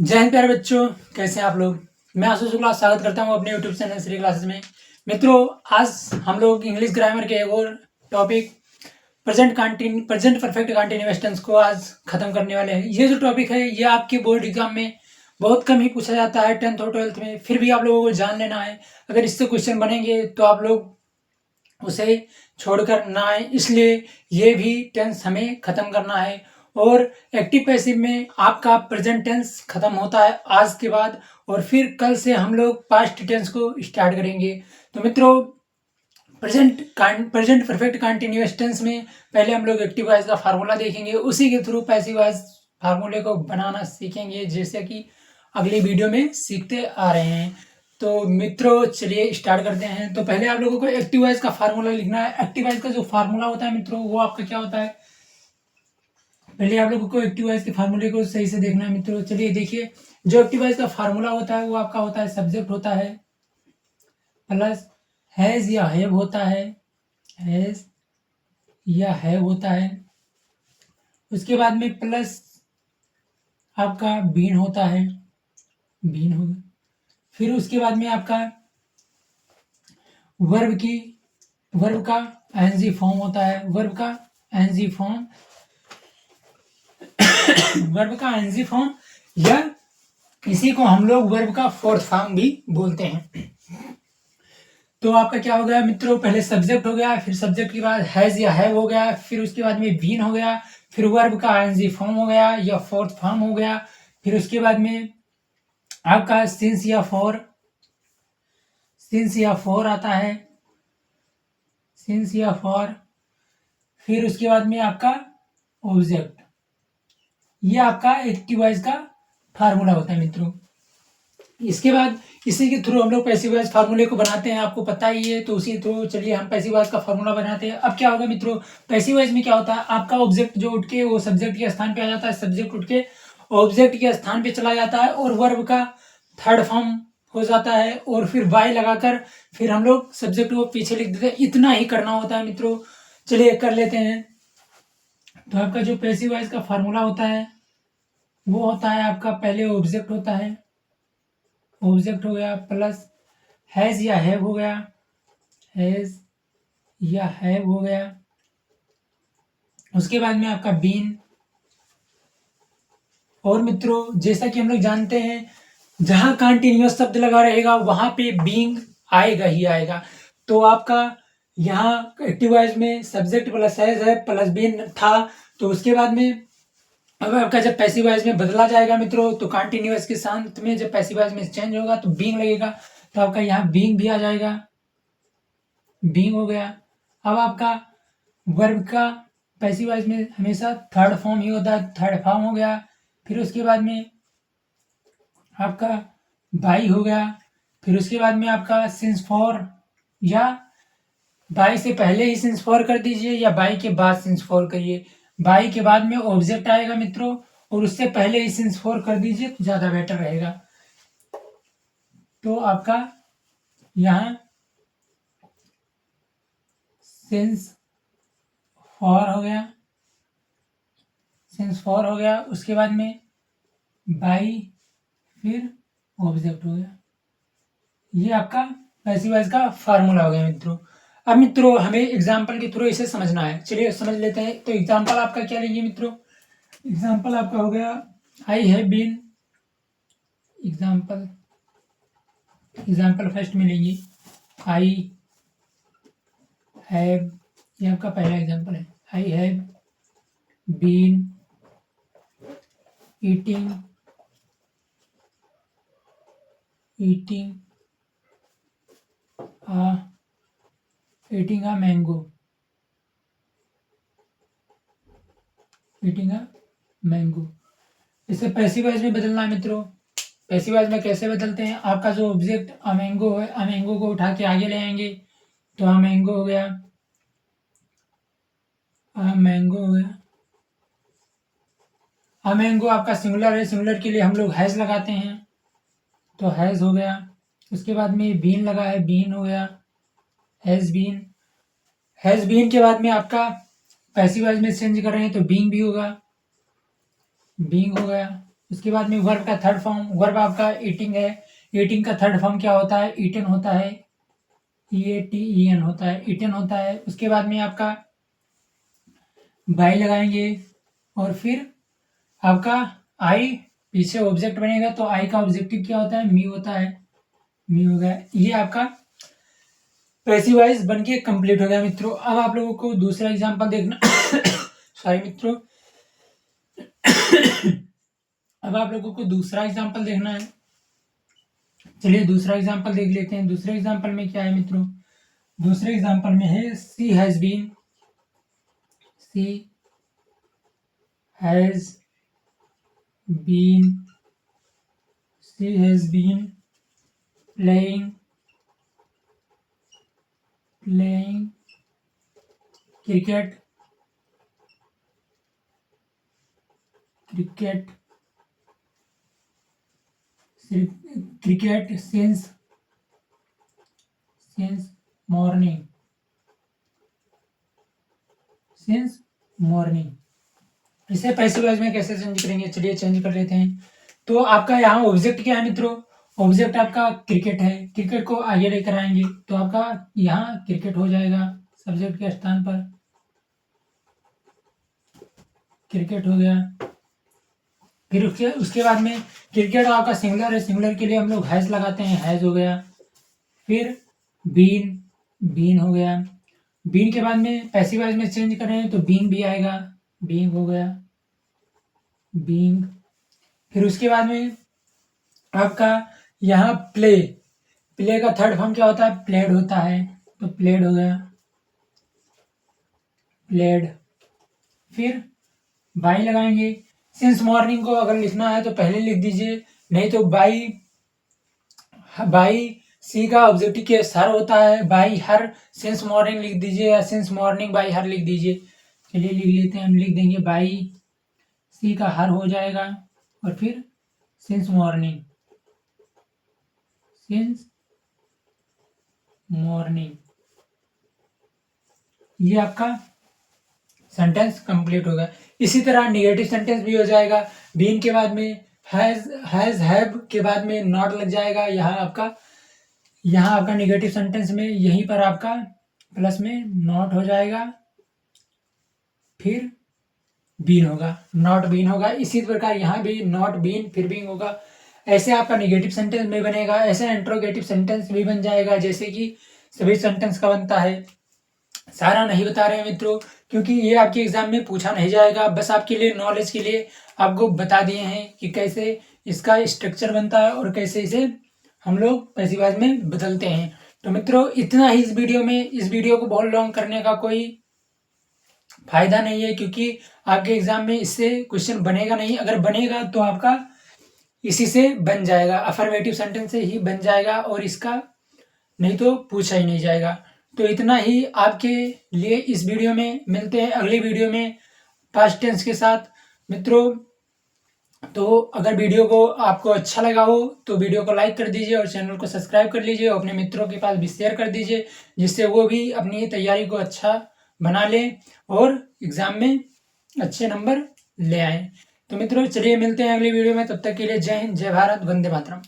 जय हिंद प्यारे बच्चों, कैसे हैं आप लोग। मैं आशु शुक्ला स्वागत करता हूं अपने यूट्यूब चैनल श्री क्लासेस में। मित्रों, आज हम लोग इंग्लिश ग्रामर के एक और topic present perfect continuous tense को आज खत्म करने वाले हैं। ये जो टॉपिक है ये आपके बोर्ड एग्जाम में बहुत कम ही पूछा जाता है 10th और 12th में, फिर भी आप लोगों को जान लेना है। अगर इससे क्वेश्चन बनेंगे तो आप लोग उसे छोड़कर ना आए, इसलिए ये भी टेंस हमें खत्म करना है। और एक्टिव पैसिव में आपका प्रेजेंट टेंस खत्म होता है आज के बाद, और फिर कल से हम लोग पास्ट टेंस को स्टार्ट करेंगे। तो मित्रों, प्रेजेंट परफेक्ट कंटिन्यूअस टेंस में पहले हम लोग एक्टिव वॉइस का फार्मूला देखेंगे, उसी के थ्रू पैसिव वॉइस फार्मूले को बनाना सीखेंगे, जैसे कि अगली वीडियो में सीखते आ रहे हैं। तो मित्रों चलिए स्टार्ट करते हैं। तो पहले आप लोगों को एक्टिव वॉइस का फार्मूला लिखना है। एक्टिव वॉइस का जो फार्मूला होता है मित्रों, वो आपका क्या होता है, पहले आप लोगों को एक्टिव वॉइस के फार्मूले को सही से देखना है मित्रों। चलिए देखिए, जो एक्टिव वॉइस का फार्मूला होता है वो आपका होता है सब्जेक्ट होता है प्लस हैज या हैव होता है, हैज या हैव होता है। उसके बाद में प्लस आपका बीन होता है, बीन होगा। फिर उसके बाद में आपका वर्ब का एनजी फॉर्म होता है, वर्ब का एनजी फॉर्म वर्ब का एनजी फॉर्म, या इसी को हम लोग वर्ब का फोर्थ फॉर्म भी बोलते हैं। तो आपका क्या हो गया मित्रों, पहले सब्जेक्ट हो गया, फिर सब्जेक्ट के बाद हैज या हैव हो गया, फिर उसके बाद में बीन हो गया, फिर वर्ब का आईएनजी फॉर्म हो गया या फोर्थ फॉर्म हो गया, फिर उसके बाद में आपका सिंस या फॉर आता है, सिंस या फॉर। फिर उसके बाद में आपका ऑब्जेक्ट। ये आपका एक्टिव वॉइस का फार्मूला होता है मित्रों। इसके बाद इसी के थ्रू हम लोग पैसिव वॉइस फार्मूले को बनाते हैं, आपको पता ही है। तो उसी थ्रू चलिए हम पैसिव वॉइस का फार्मूला बनाते हैं। अब क्या होगा मित्रों, पैसिव वॉइस में क्या होता है, आपका ऑब्जेक्ट जो उठ के वो सब्जेक्ट के स्थान पे आ जाता है, सब्जेक्ट उठ के ऑब्जेक्ट के स्थान पे चला जाता है, और वर्ब का थर्ड फॉर्म हो जाता है, और फिर वाई लगाकर फिर हम लोग सब्जेक्ट को पीछे लिख देते हैं। इतना ही करना होता है मित्रों। चलिए कर लेते हैं। तो आपका जो पैसिव वॉइस का फार्मूला होता है वो होता है आपका, पहले ऑब्जेक्ट होता है, ऑब्जेक्ट हो गया प्लस हैज या हैव हो गया, हैज या हैव हो गया। उसके बाद में आपका बीन। और मित्रों जैसा कि हम लोग जानते हैं, जहां कंटिन्यूअस शब्द लगा रहेगा वहां पे बीइंग आएगा ही आएगा। तो आपका यहाँ एक्टिव वॉइस में सब्जेक्ट प्लस हैज है प्लस बीन था, तो उसके बाद में अब आपका जब पैसिव वॉइस में बदला जाएगा मित्रों, तो कंटिन्यूअस के साथ में जब पैसिव वॉइस में चेंज होगा तो बीइंग लगेगा, तो आपका यहाँ बीइंग भी आ जाएगा, बीइंग हो गया। अब आपका वर्ब का पैसिव वॉइस में हमेशा थर्ड फॉर्म ही होता है, थर्ड फॉर्म हो गया। फिर उसके बाद में आपका बाई हो गया। फिर उसके बाद में आपका सिंस फॉर, या बाई से पहले ही सिंस फॉर कर दीजिए या बाई के बाद सिंस फॉर करिए। बाई के बाद में ऑब्जेक्ट आएगा मित्रों, और उससे पहले ही सिंस फॉर कर दीजिए तो ज़्यादा बेटर रहेगा। तो आपका यहाँ सिंस फॉर हो गया, सिंस फॉर हो गया। उसके बाद में बाई, फिर ऑब्जेक्ट हो गया। ये आपका पैसिव वॉइस का फार्मूला हो गया मित्रों। अब मित्रों हमें एग्जाम्पल के थ्रू इसे समझना है, चलिए समझ लेते हैं। तो एग्जाम्पल आपका क्या लेंगे मित्रों, एग्जाम्पल आपका हो गया I have been, example first में लेंगे आई हैव, ये आपका पहला एग्जाम्पल है। I have been eating a mango, eating a mango. इसे पैसिव वॉइस में बदलना है मित्रों। पैसिव वॉइस में कैसे बदलते हैं, आपका जो ऑब्जेक्ट अमेंगो है, अमेंगो को उठा के आगे ले आएंगे, तो अमेंगो हो गया, अमेंगो हो गया। अमेंगो आपका सिंगुलर है, सिंगुलर के लिए हम लोग हैज लगाते हैं, तो हैज हो गया। उसके बाद में बीन लगा है, बीन हो गया, हैज बीन। हैज बीन के बाद में आपका पैसिव वॉइस में चेंज कर रहे हैं तो बीइंग भी होगा, बीइंग हो गया। उसके बाद में वर्ब का थर्ड फॉर्म, वर्ब आपका ईटिंग है, ईटिंग का थर्ड फॉर्म क्या होता है, ईटन होता है, EATEN होता है, ईटन होता है। उसके बाद में आपका बाई लगाएंगे और फिर आपका आई पीछे ऑब्जेक्ट बनेगा, तो आई का ऑब्जेक्टिव क्या होता है, मी होता है, मी हो गया। ये आपका पैसिव वॉइस बन के कंप्लीट हो गया मित्रों। अब आप लोगों को दूसरा एग्जांपल देखना सॉरी मित्रों अब आप लोगों को दूसरा एग्जांपल देखना है। चलिए दूसरा एग्जांपल देख लेते हैं। दूसरे एग्जांपल में क्या है मित्रों, दूसरे एग्जांपल में है she has been playing cricket since morning। इसे पैसिव वॉइस में कैसे चेंज करेंगे, चलिए चेंज कर लेते हैं। तो आपका यहाँ ऑब्जेक्ट क्या है मित्रों, ऑब्जेक्ट आपका क्रिकेट है, क्रिकेट को आगे लेकर आएंगे तो आपका यहाँ क्रिकेट हो जाएगा, सब्जेक्ट के स्थान पर क्रिकेट हो गया। फिर उसके बाद में क्रिकेट आपका सिंगुलर है, सिंगुलर के लिए हम लोग हैज लगाते हैं, हैज हो गया। फिर बीन हो गया। बीन के बाद में पैसिव वॉइस में चेंज करें तो बीइंग भी आएगा, बीइंग हो गया, बीइंग। फिर उसके बाद में आपका यहाँ प्ले का थर्ड फॉर्म क्या होता है, प्लेड होता है, तो प्लेड हो गया, प्लेड। फिर बाई लगाएंगे। सिंस मॉर्निंग को अगर लिखना है तो पहले लिख दीजिए, नहीं तो बाई सी का ऑब्जेक्टिव के हर होता है, बाई हर सिंस मॉर्निंग लिख दीजिए या सिंस मॉर्निंग बाई हर लिख दीजिए। चलिए लिख लेते हैं, हम लिख देंगे बाई सी का हर हो जाएगा और फिर सिंस मॉर्निंग। ये आपका सेंटेंस कंप्लीट होगा। इसी तरह निगेटिव सेंटेंस भी हो जाएगा। बीन के बाद में हैव के बाद में नॉट लग जाएगा। यहाँ आपका निगेटिव सेंटेंस में यहीं पर आपका प्लस में नॉट हो जाएगा, फिर बीन होगा, नॉट बीन होगा। इसी प्रकार यहाँ भी नॉट बीन फिर बीन होगा। ऐसे आपका निगेटिव सेंटेंस में बनेगा, ऐसे इंट्रोगेटिव सेंटेंस भी बन जाएगा, जैसे कि सभी सेंटेंस का बनता है। सारा नहीं बता रहे हैं मित्रों, क्योंकि ये आपके एग्जाम में पूछा नहीं जाएगा, बस आपके लिए नॉलेज के लिए आपको बता दिए हैं कि कैसे इसका स्ट्रक्चर बनता है और कैसे इसे हम लोग पैसिव वॉइस में बदलते हैं। तो मित्रों इतना ही इस वीडियो को बहुत लॉन्ग करने का कोई फायदा नहीं है, क्योंकि आपके एग्जाम में इससे क्वेश्चन बनेगा नहीं। अगर बनेगा तो आपका इसी से बन जाएगा, अफर्मेटिव सेंटेंस से ही बन जाएगा, और इसका नहीं तो पूछा ही नहीं जाएगा। तो इतना ही आपके लिए इस वीडियो में। मिलते हैं अगली वीडियो में पास्ट टेंस के साथ मित्रों। तो अगर वीडियो को आपको अच्छा लगा हो तो वीडियो को लाइक कर दीजिए और चैनल को सब्सक्राइब कर लीजिए, और अपने मित्रों के पास भी शेयर कर दीजिए, जिससे वो भी अपनी तैयारी को अच्छा बना लें और एग्जाम में अच्छे नंबर ले आए। तो मित्रों चलिए मिलते हैं अगली वीडियो में, तब तक के लिए जय हिंद, जय भारत, वंदे मातरम।